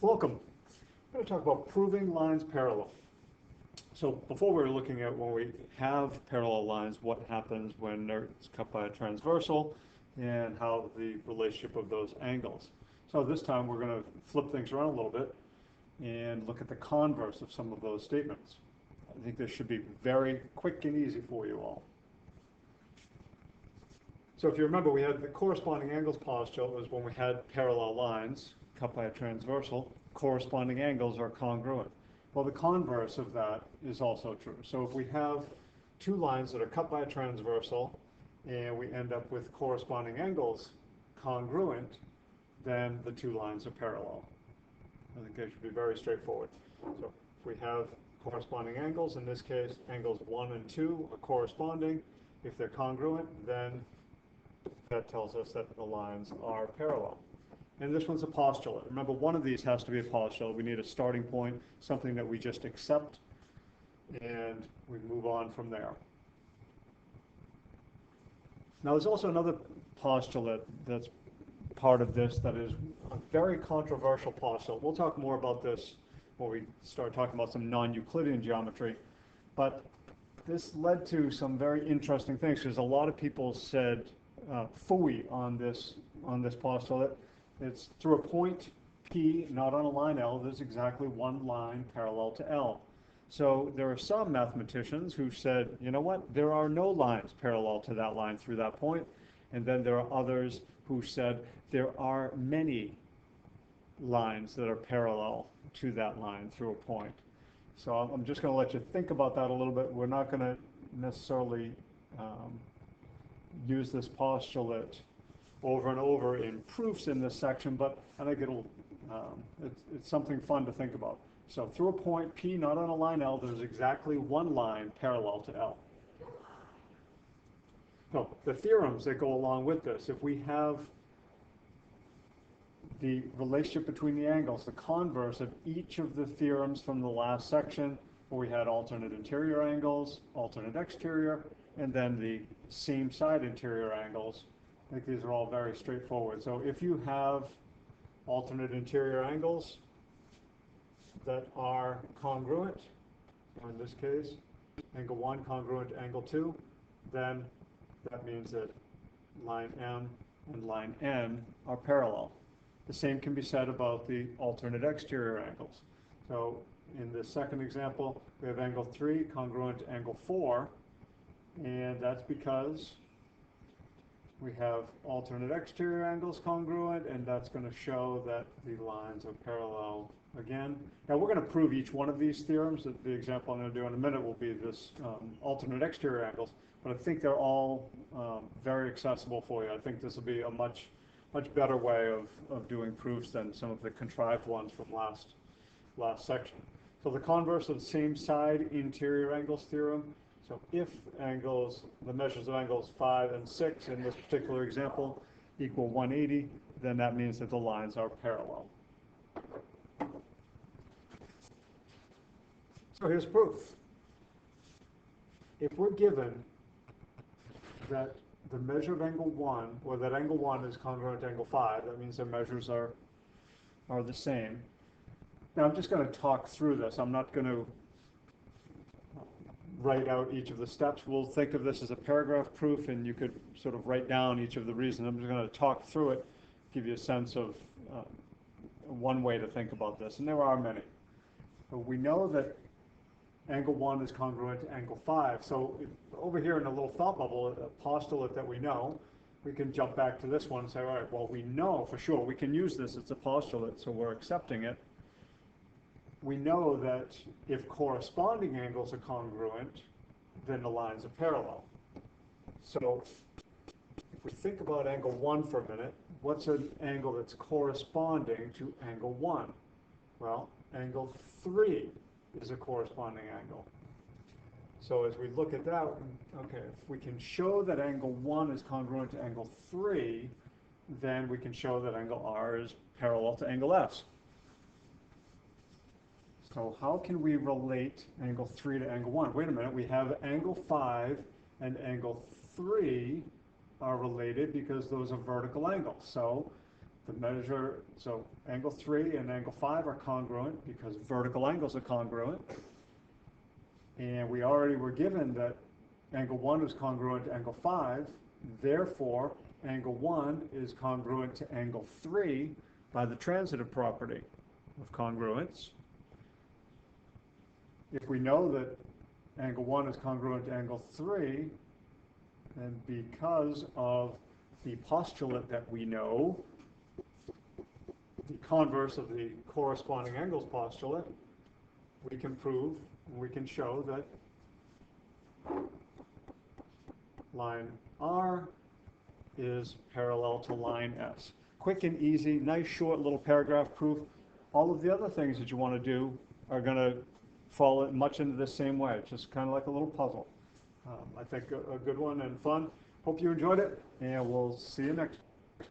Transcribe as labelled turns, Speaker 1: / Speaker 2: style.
Speaker 1: Welcome. I'm going to talk about proving lines parallel. So before we were looking at when we have parallel lines, what happens when they're cut by a transversal and how the relationship of those angles. So this time we're going to flip things around a little bit and look at the converse of some of those statements. I think this should be very quick and easy for you all. So if you remember, we had the corresponding angles postulate was when we had parallel lines cut by a transversal, corresponding angles are congruent. Well, the converse of that is also true. So if we have two lines that are cut by a transversal and we end up with corresponding angles congruent, then the two lines are parallel. I think that should be very straightforward. So if we have corresponding angles, in this case, angles 1 and 2 are corresponding. If they're congruent, then that tells us that the lines are parallel. And this one's a postulate. Remember, one of these has to be a postulate. We need a starting point, something that we just accept, and we move on from there. Now, there's also another postulate that's part of this that is a very controversial postulate. We'll talk more about this when we start talking about some non-Euclidean geometry. But this led to some very interesting things, because a lot of people said phooey on this postulate. It's through a point P, not on a line L, there's exactly one line parallel to L. So there are some mathematicians who said, you know what, there are no lines parallel to that line through that point. And then there are others who said there are many lines that are parallel to that line through a point. So I'm just going to let you think about that a little bit. We're not going to necessarily use this postulate over and over in proofs in this section, but I think it's something fun to think about. So through a point P, not on a line L, there's exactly one line parallel to L. So the theorems that go along with this, if we have the relationship between the angles, the converse of each of the theorems from the last section, where we had alternate interior angles, alternate exterior, and then the same side interior angles, I think these are all very straightforward. So if you have alternate interior angles that are congruent, or in this case, angle 1 congruent to angle 2, then that means that line M and line N are parallel. The same can be said about the alternate exterior angles. So in the second example, we have angle 3 congruent to angle 4, and that's because we have alternate exterior angles congruent, and that's going to show that the lines are parallel again. Now we're going to prove each one of these theorems. The example I'm going to do in a minute will be this alternate exterior angles, but I think they're all very accessible for you. I think this will be a much better way of doing proofs than some of the contrived ones from last section. So the converse of the same side interior angles theorem. So if the measures of angles 5 and 6 in this particular example equal 180, then that means that the lines are parallel. So here's proof. If we're given that the measure of angle 1, or that angle 1 is congruent to angle 5, that means their measures are the same. Now I'm just going to talk through this. I'm not going to write out each of the steps. We'll think of this as a paragraph proof, and you could sort of write down each of the reasons. I'm just going to talk through it, give you a sense of one way to think about this, and there are many. So we know that angle 1 is congruent to angle 5. So over here in a little thought bubble, a postulate that we know, we can jump back to this one and say, all right, well, we know for sure we can use this. It's a postulate, so we're accepting it. We know that if corresponding angles are congruent, then the lines are parallel. So if we think about angle 1 for a minute, what's an angle that's corresponding to angle 1? Well, angle 3 is a corresponding angle. So as we look at that, okay, if we can show that angle 1 is congruent to angle 3, then we can show that angle R is parallel to angle S. So how can we relate angle 3 to angle 1? Wait a minute, we have angle 5 and angle 3 are related because those are vertical angles. So the measure, so angle 3 and angle 5 are congruent because vertical angles are congruent. And we already were given that angle 1 is congruent to angle 5, therefore angle 1 is congruent to angle 3 by the transitive property of congruence. If we know that angle 1 is congruent to angle 3, then because of the postulate that we know, the converse of the corresponding angles postulate, we can prove, we can show that line R is parallel to line S. Quick and easy, nice short little paragraph proof. All of the other things that you want to do are going to fall much into the same way. It's just kind of like a little puzzle. I think a good one and fun. Hope you enjoyed it, and we'll see you next